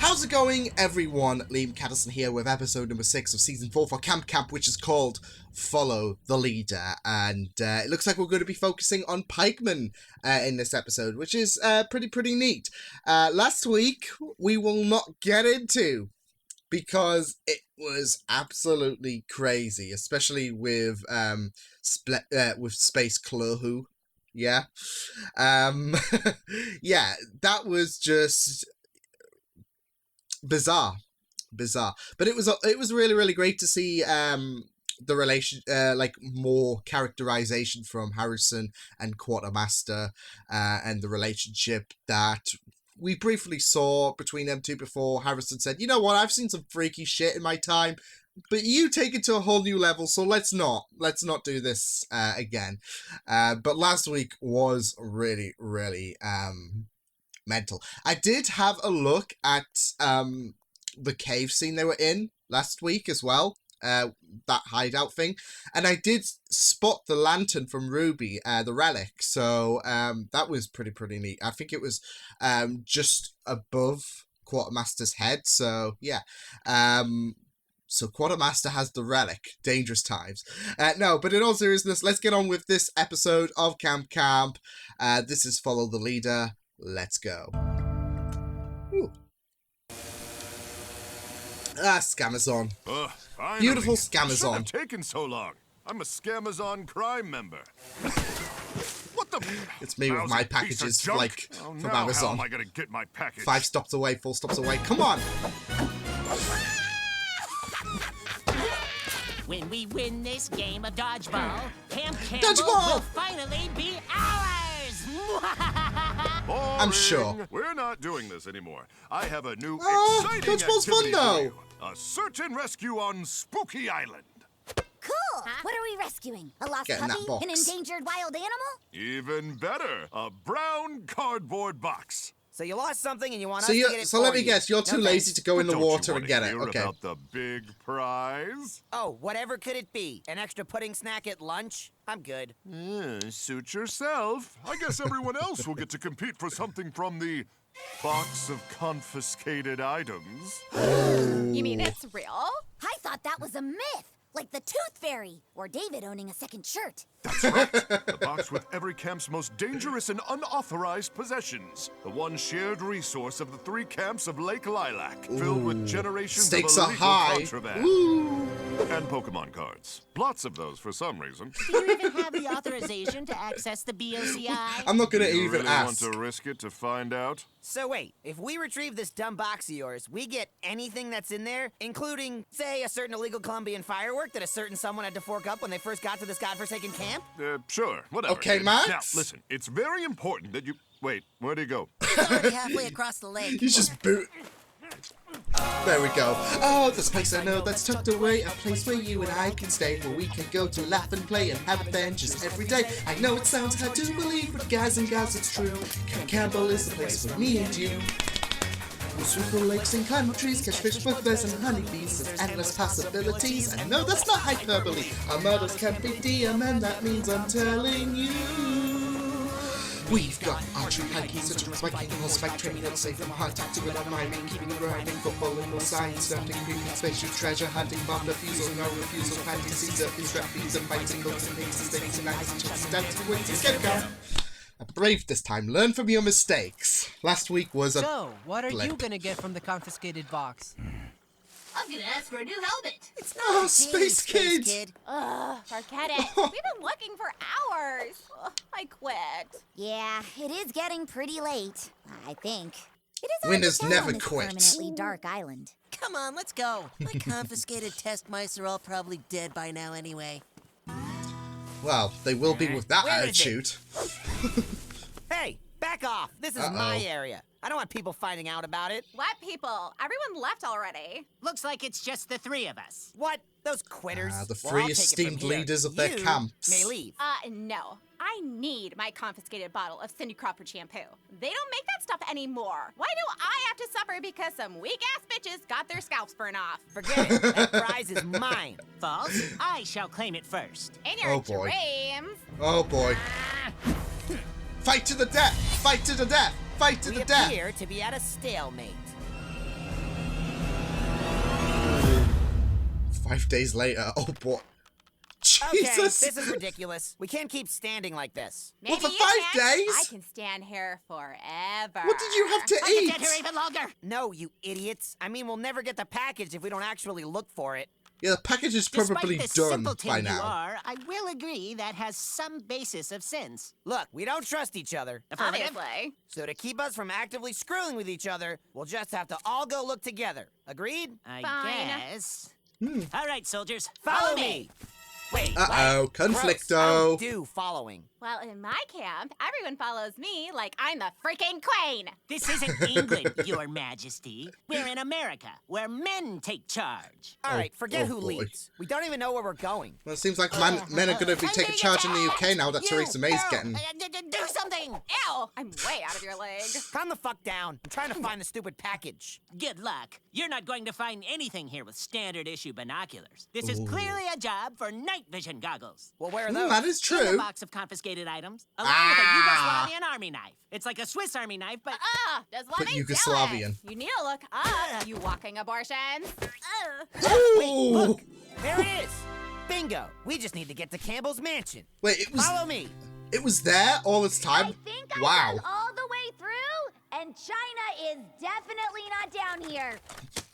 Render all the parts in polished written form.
How's it going, everyone? Liam Catterson here with episode number 6 of season 4 for Camp, which is called Follow the Leader. And it looks like we're going to be focusing on pikemen in this episode, which is pretty neat. Last week, we will not get into because it was absolutely crazy, especially with Space Clohoo. Yeah. Yeah, that was just bizarre. But it was really great to see the relation, like more characterization from Harrison and Quartermaster, and the relationship that we briefly saw between them two before Harrison said, you know what, I've seen some freaky shit in my time, but you take it to a whole new level, so let's not do this again. But last week was really mental. I did have a look at the cave scene they were in last week as well, that hideout thing, and I did spot the lantern from Ruby, the relic, so that was pretty neat. I think it was just above Quartermaster's head, so yeah. So Quartermaster has the relic. Dangerous times. No, but in all seriousness, let's get on with this episode of Camp. This is Follow the Leader. Let's go. Ooh. Scamazon. Beautiful Scamazon. Shouldn't have taken so long. I'm a Scamazon crime member. What the? It's me with my packages, like, from Amazon. How am I gonna get my package? 5 stops away, 4 stops away. Come on! When we win this game of dodgeball, Camp Dodgeball! will finally be ours! I'm sure. We're not doing this anymore. I have a new exciting dodgeball's fun activity though. for you. A search and rescue on Spooky Island. Cool! What are we rescuing? A lost Get in that puppy? box. An endangered wild animal? Even better, a brown cardboard box. So you lost something and you want So us to get it let for me you. guess, you're too No lazy thanks. to go in the Don't you water wanna and get it. hear Okay. about the big prize? Oh, whatever could it be? An extra pudding snack at lunch? I'm good. Suit yourself. I guess everyone else will get to compete for something from the box of confiscated items. You mean it's real? I thought that was a myth, like the Tooth Fairy, or David owning a second shirt. That's right. The box with every camp's most dangerous and unauthorized possessions. The one shared resource of the 3 camps of Lake Lilac, filled with generations Stakes of are illegal high. contraband. Woo. And Pokemon cards. Lots of those for some reason. Do you even have the authorization to access the BOCI? I'm not gonna You even really ask. want to risk it to find out? So wait, if we retrieve this dumb box of yours, we get anything that's in there, including, say, a certain illegal Colombian firework that a certain someone had to fork up when they first got to this godforsaken camp? Sure, whatever. Okay, kid. Max? Now, listen, it's very important that you... Wait, where'd he go? It's already halfway across the lake. You just boot. There we go. Oh, this place I know that's tucked away, a place where you and I can stay, where we can go to laugh and play and have adventures every day. I know it sounds hard to believe, but guys and gals, it's true. Camp Campbell is the place for me and you. We'll sweep the lakes and climb trees, catch fish, buffets, and honeybees. There's endless possibilities, and no, that's not hyperbole. Our mottos can be DM, and that means I'm telling you. We've got archery, hiking, such as biking, horseback training, and safe from hard attack to it on mining, keeping it riding, football and more science, starting creeping, spaceship, treasure hunting, bomb defusal, no refusal, planting seeds, up these trapeze, and fighting, goats and pigs, and stakes and axes, chances, doubts, and wins, escape gun. Brave this time. Learn from your mistakes. Last week was a So, what are blip. you gonna get from the confiscated box? I'm gonna ask for a new helmet. It's not Oh, a Space game, Kid. Ugh, forget it. We've been looking for hours. Ugh, I quit. Yeah, it is getting pretty late, I think. It is hard Winners to tell never on this quit. permanently dark island. Come on, let's go. My confiscated test mice are all probably dead by now anyway. Well, they will be with that Where is it? attitude. Hey, back off. This is my area. I don't want people finding out about it. What people? Everyone left already. Looks like it's just the 3 of us. What? Those quitters? The Well, 3 I'll take it esteemed from here. leaders of their You camps. may leave. No. I need my confiscated bottle of Cindy Crawford shampoo. They don't make that stuff anymore. Why do I have to suffer because some weak-ass bitches got their scalps burned off? Forget it. That prize is mine. False. I shall claim it first. In your Oh, boy. dreams. Oh boy. Fight to the death! Fight to the death! Fight to We the death! appear to be at a stalemate. 5 days later. Oh, boy. Okay, Jesus. this is ridiculous. We can't keep standing like this. Maybe for you 5 can. days? I can stand here forever. What did you have to I can eat? stand here even longer. No, you idiots. I mean, we'll never get the package if we don't actually look for it. Yeah, the package is probably Despite the done simpleton by you now. are, I will agree that has some basis of sense. Look, we don't trust each other. Obviously. So to keep us from actively screwing with each other, we'll just have to all go look together. Agreed? I Fine. guess. All right, soldiers, Follow me! Wait, Uh-oh, Gross. I conflicto. don't do following. Well, in my camp, everyone follows me like I'm the freaking queen. This isn't England, Your Majesty. We're in America, where men take charge. All right, forget oh who boy. leads. We don't even know where we're going. Well, it seems like men are going to be taking charge in the UK now that Theresa May's getting... Do something! Ew, I'm way out of your league. Calm the fuck down. I'm trying to find the stupid package. Good luck. You're not going to find anything here with standard issue binoculars. This is clearly a job for night vision goggles. Well, where are those? that is In a true. box of confiscated items, along with a Yugoslavian army knife. It's like a Swiss army knife, but Just let But me Yugoslavian. Do it. You need to look up, you walking abortions. Ooh. Look, there it is. Bingo. We just need to get to Campbell's mansion. Wait, it was Follow me. it was there all this time? I think I Wow. got all the way through, and China is definitely not down here.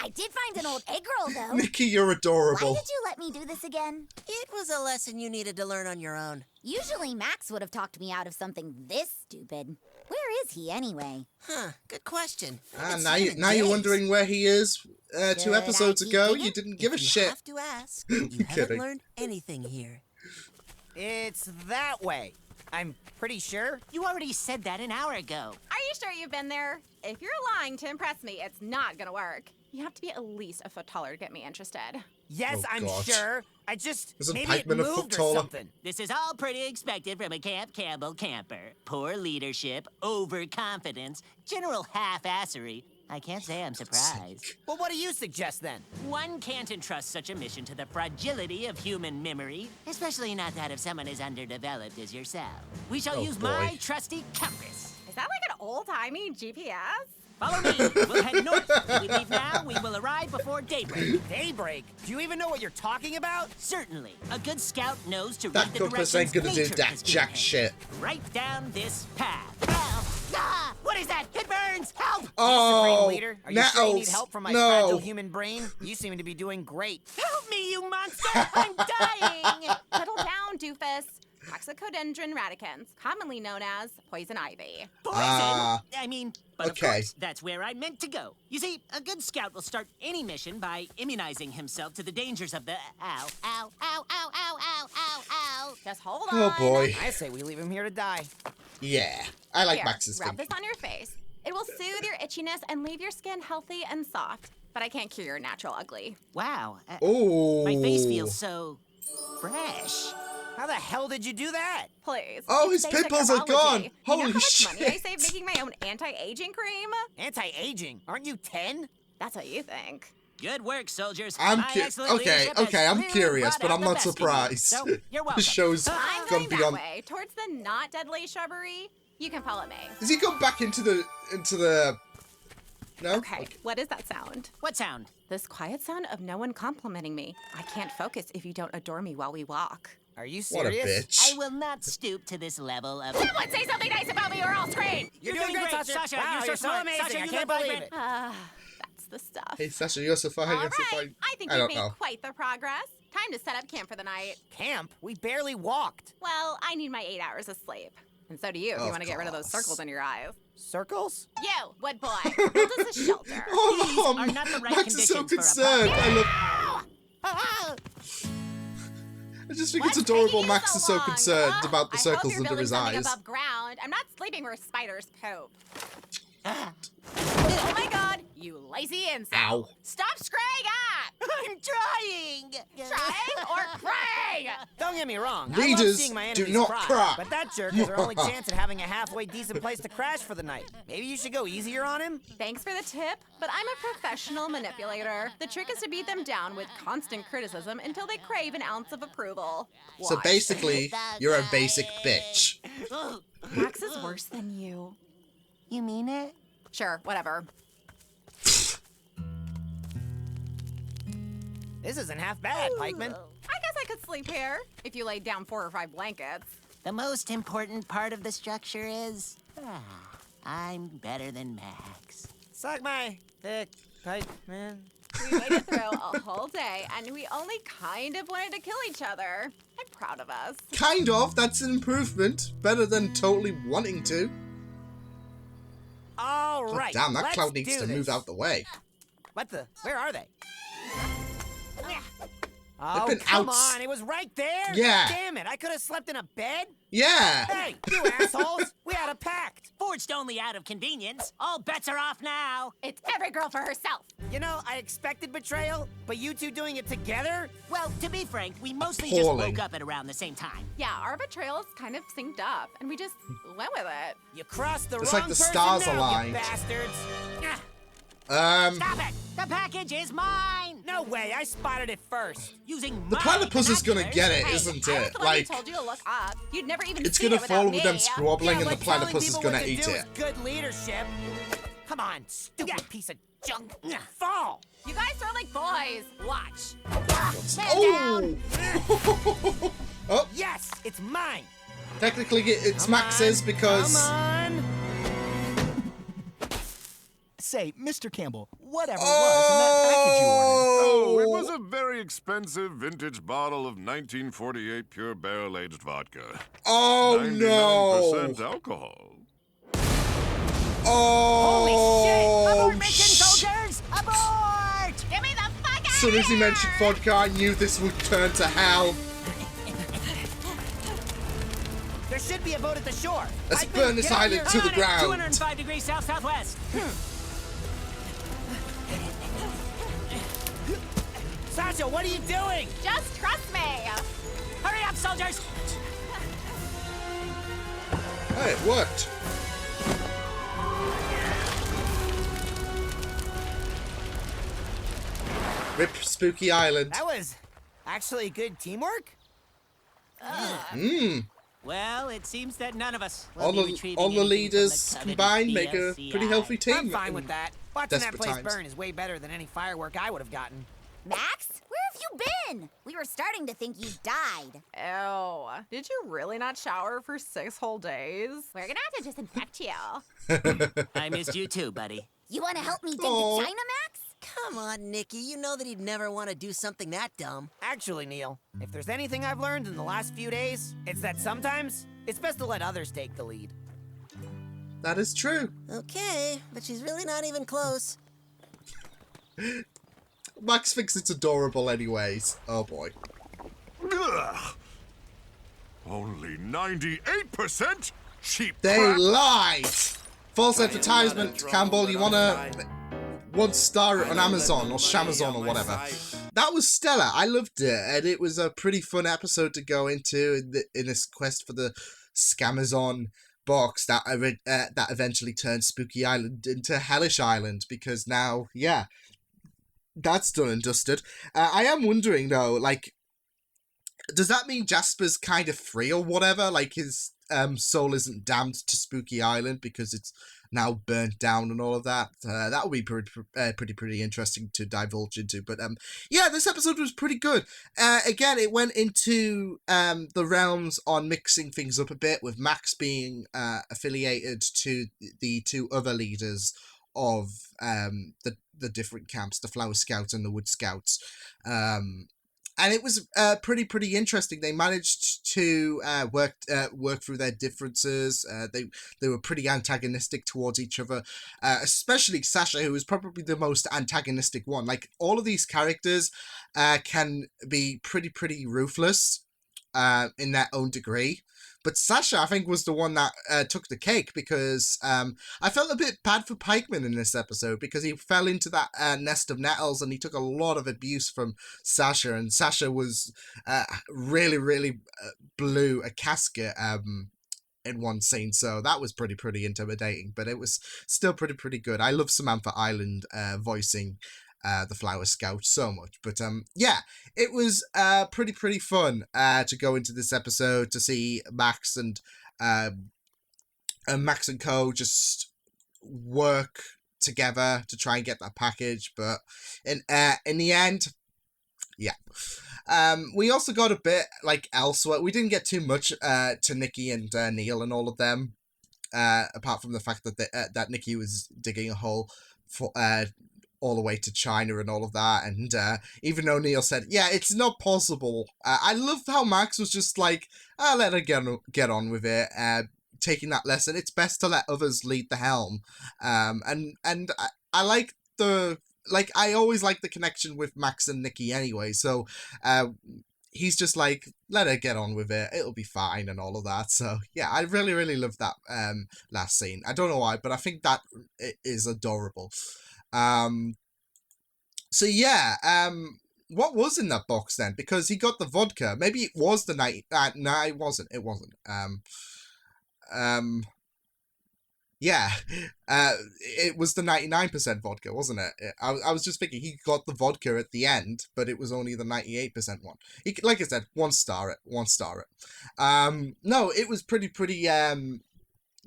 I did find an old egg roll, though. Mickey, you're Why adorable. did you let me do this again? It was a lesson you needed to learn on your own. Usually Max would have talked me out of something this stupid. Where is he anyway? Huh, good question. And It's now been you're days. wondering where he is. 2 Should episodes I keep ago, digging? you didn't give a If shit. You have to ask. You haven't Kidding. learned anything here. It's that way. I'm pretty sure. you already said that an hour ago. Are you sure you've been there? If you're lying to impress me, it's not gonna work. You have to be at least a foot taller to get me interested. Yes, Oh, I'm God. sure. I just Isn't maybe it Pikeman a foot moved or taller? something. This is all pretty expected from a Camp Campbell camper. Poor leadership, overconfidence, general half-assery. I can't say I'm surprised. Well, what do you suggest then? One can't entrust such a mission to the fragility of human memory, especially not that of someone as underdeveloped as yourself. We shall Oh, use boy. my trusty compass. Is that like an old-timey GPS? Follow me. We'll head north. If we leave now, we will arrive before daybreak. Daybreak? Do you even know what you're talking about? Certainly. A good scout knows to That read the compass directions ain't gonna do nature that has given jack him. shit. Right down this path. Ah! What is that? It burns! Help! Supreme Oh, Leader, are you sure you need nettles. help from my No. fragile human brain? You seem to be doing great. Help me, you monster! I'm dying! Settle down, doofus. Toxicodendron radicans, commonly known as poison ivy. Poison! Ah. But Okay. of course, that's where I meant to go. You see, a good scout will start any mission by immunizing himself to the dangers of the ow, ow, ow, ow, ow, ow, ow, ow. Just hold on. Oh boy. I say we leave him here to die. Yeah. I like Here, Max's rub thing. this on your face. It will soothe your itchiness and leave your skin healthy and soft. But I can't cure your natural ugly. Wow. Oh. My face feels so fresh. How the hell did you do that? Please. Oh, it's his basic pimples are herbology. gone. You know Holy how much money I shit. saved making my own anti-aging cream? Anti-aging? Aren't you 10? That's what you think. Good work, soldiers. I'm My cu- excellent okay, leadership has okay, I'm really curious, brought but out I'm the not best in you. surprised. So, you're welcome. The show's I'm gone going that beyond. way, towards the not deadly shrubbery. You can follow me. Has he gone back into the? No. Okay, what is that sound? What sound? This quiet sound of no one complimenting me. I can't focus if you don't adore me while we walk. Are you What a serious? bitch. I will not stoop to this level of... Someone say something nice about me or I'll scream! You're doing great, Sasha. Wow, you're so smart. amazing. Sasha, I you can't look believe vibrant. it. That's the stuff. Hey Sasha, you're so fine. All You're so right, fine. I think I we've don't made know. quite the progress. Time to set up camp for the night. Camp? We barely walked. Well, I need my 8 hours of sleep. And so do you if you Of want to get rid of those course. circles in your eyes. Circles? You, wood boy, build us a shelter. Oh, are not the right Max is so conditions for a concerned. party. I love. I just think What's it's adorable. taking you Max is so long? concerned Ugh, about the I circles hope you're under building his something eyes. above ground. I'm not sleeping where spiders poop. Oh my god, you lazy insect. Ow. Stop scraying up! I'm trying! Trying or crying? Don't get me wrong. I love Readers, seeing my do enemies not cry, cry. but that jerk is our only chance at having a halfway decent place to crash for the night. Maybe you should go easier on him? Thanks for the tip, but I'm a professional manipulator. The trick is to beat them down with constant criticism until they crave an ounce of approval. So Watch. basically, you're a basic bitch. Max is worse than you. You mean it? Sure, whatever. This isn't half bad, Pikeman. I guess I could sleep here if you laid down 4 or 5 blankets. The most important part of the structure is... I'm better than Max. Suck my dick, Pikeman. We made it through a whole day, and we only kind of wanted to kill each other. I'm proud of us. Kind of. That's an improvement. Better than totally wanting to. All God right, damn, that let's cloud needs do to this. move out the way. What the? Where are they? Oh, been come outs- on, it was right there. Yeah. Damn it, I could have slept in a bed. Yeah. Hey, you assholes, we had a pact. Forged only out of convenience. All bets are off now. It's every girl for herself. You know, I expected betrayal, but you two doing it together? Well, to be frank, we mostly Appalling. just woke up at around the same time. Yeah, our betrayals kind of synced up, and we just went with it. You crossed the It's wrong like the person stars now, aligned. you bastards. Ah, Stop it! The package is mine! no way, I spotted it first. Using The my platypus is gonna binoculars. get it, Hey, isn't I was it? the one who Like, told you to look up. You'd never even it's seen gonna it fall without with them me. squabbling, Yeah, and the like telling platypus is people gonna what to eat do it. is good leadership. Come on, stupid piece of junk. Fall. You guys are like boys. Watch. Oh! Oh, Yes, it's mine. technically it's Come Max's on, because Come on. Say, Mr. Campbell, whatever was in that package you ordered? Oh, it was a very expensive vintage bottle of 1948 pure barrel-aged vodka. Oh 99% no! alcohol. Oh! Abort mission, soldiers! Abort! Get me the fuck out As soon as he mentioned vodka, I knew this would turn to hell. There should be a boat at the shore. Let's Pikeman, burn this get up island here. to the On it, ground. 205 degrees south-southwest. Sasha, what are you doing? Just trust me. Hurry up, soldiers! Hey, it worked. Rip Spooky Island. That was actually good teamwork. Well, it seems that none of us will All be the retrieving all the anything from leaders the combined make a coveted pretty healthy team. I'm fine in with that. Watching that desperate place times. burn is way better than any firework I would have gotten. Max, where have you been? We were starting to think you died. Ew. Did you really not shower for 6 whole days? We're gonna have to disinfect you. I missed you too, buddy. You want to help me dig Aw. to China, Max? Come on, Nikki. You know that he'd never want to do something that dumb. Actually, Neil, if there's anything I've learned in the last few days, it's that sometimes it's best to let others take the lead. That is true. Okay, but she's really not even close. Max thinks it's adorable anyways. Oh boy. Ugh. Only 98%? Cheap They crap. lied! False advertisement, Campbell. You wanna 1 star it on Amazon or Shamazon or whatever. That was stellar. I loved it, and it was a pretty fun episode to go into in this quest for the Scamazon box that that eventually turned Spooky Island into Hellish Island, because now, yeah, that's done and dusted. I am wondering though, like, does that mean Jasper's kind of free or whatever? Like his soul isn't damned to Spooky Island because it's now burnt down and all of that. That would be pretty interesting to divulge into. But yeah, this episode was pretty good. Again, it went into the realms on mixing things up a bit, with Max being affiliated to the 2 other leaders of the different camps, the Flower Scouts and the Wood Scouts. And it was pretty interesting. They managed to work through their differences. They were pretty antagonistic towards each other, especially Sasha, who was probably the most antagonistic one. Like, all of these characters can be pretty ruthless in their own degree. But Sasha, I think, was the one that took the cake, because I felt a bit bad for Pikeman in this episode, because he fell into that nest of nettles and he took a lot of abuse from Sasha, and Sasha was really blew a casket in one scene, so that was pretty intimidating, but it was still pretty good. I love Samantha Island voicing the Flower Scout so much. But yeah, it was pretty fun to go into this episode, to see Max and Co just work together to try and get that package. But in the end, Yeah. We also got a bit, like, elsewhere. We didn't get too much to Nikki and Neil and all of them, apart from the fact that that Nikki was digging a hole for all the way to China and all of that. And even though Neil said, yeah, it's not possible, I love how Max was just like, let her get on with it, taking that lesson. It's best to let others lead the helm. And I like the... Like, I always like the connection with Max and Nikki anyway, so he's just like, let her get on with it, it'll be fine and all of that. So, yeah, I really, really love that last scene. I don't know why, but I think that is adorable. So, yeah, what was in that box then? Because he got the vodka. Maybe it was the night... no, it wasn't. It wasn't. Yeah, it was the 99% vodka, wasn't it? I was just thinking he got the vodka at the end, but it was only the 98% one. Like I said, one star it. No, it was pretty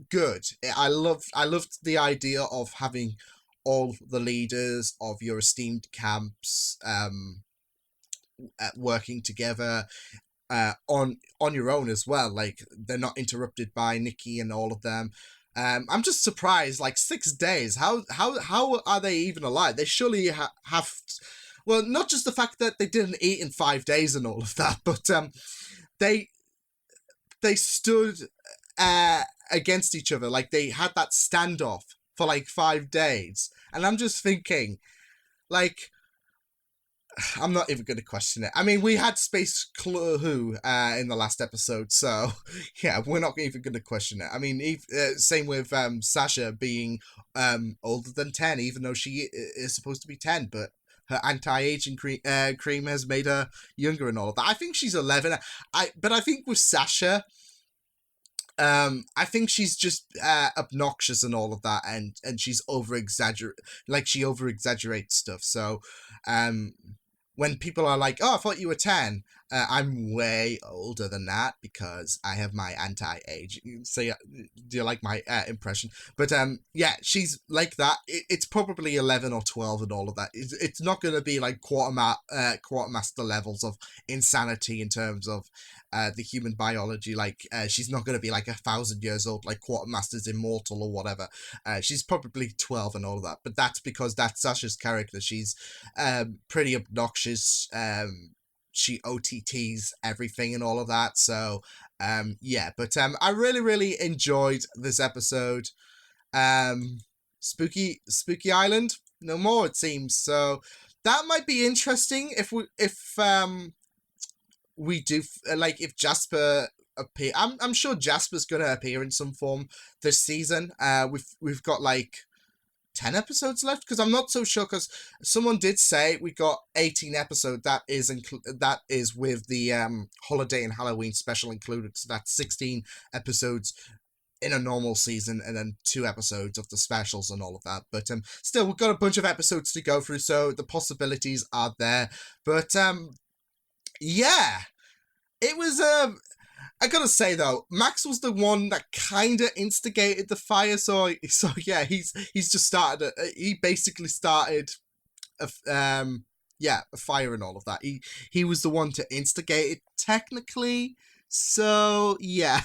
good. I loved the idea of having all the leaders of your esteemed camps working together. On your own as well. Like, they're not interrupted by Nikki and all of them. I'm just surprised, like, 6 days. How are they even alive? They surely have... Well, not just the fact that they didn't eat in 5 days and all of that, but they stood against each other. Like, they had that standoff for, like, 5 days. And I'm just thinking, like... I'm not even going to question it. I mean, we had Space Clue in the last episode, so yeah, we're not even going to question it. I mean, same with Sasha being older than 10, even though she is supposed to be 10, but her anti-aging cream has made her younger and all of that. I think she's 11. But I think with Sasha, I think she's just obnoxious and all of that, and she's she over-exaggerates stuff. So, when people are like, oh, I thought you were 10, I'm way older than that because I have my anti-age. So, yeah, do you like my impression? But, yeah, she's like that. It's probably 11 or 12 and all of that. It's not going to be like quartermaster levels of insanity in terms of the human biology. Like, she's not going to be like 1,000 years old, like Quartermaster's immortal or whatever. She's probably 12 and all of that. But that's because that's Sasha's character. She's pretty obnoxious. She OTTs everything and all of that. So, yeah. But I really, really enjoyed this episode. Spooky Island? No more, it seems. So, that might be interesting if we do, like, if Jasper appear. I'm sure Jasper's gonna appear in some form this season. We've got like 10 episodes left, because I'm not so sure, because someone did say we got 18 episodes. That is with the holiday and Halloween special included. So that's 16 episodes in a normal season, and then 2 episodes of the specials and all of that. But still, we've got a bunch of episodes to go through, so the possibilities are there. But yeah, it was, I gotta say though, Max was the one that kinda instigated the fire, so yeah, he's just started, he basically started, a fire and all of that. He was the one to instigate it, technically, so yeah.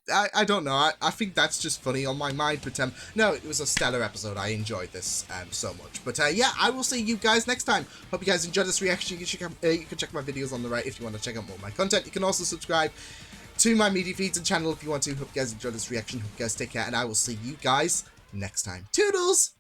I don't know, I think that's just funny on my mind, but no, it was a stellar episode. I enjoyed this so much. But yeah, I will see you guys next time. Hope you guys enjoyed this reaction. You can check my videos on the right if you want to check out more of my content. You can also subscribe to my media feeds and channel if you want to. Hope you guys enjoyed this reaction. Hope you guys take care, and I will see you guys next time. Toodles!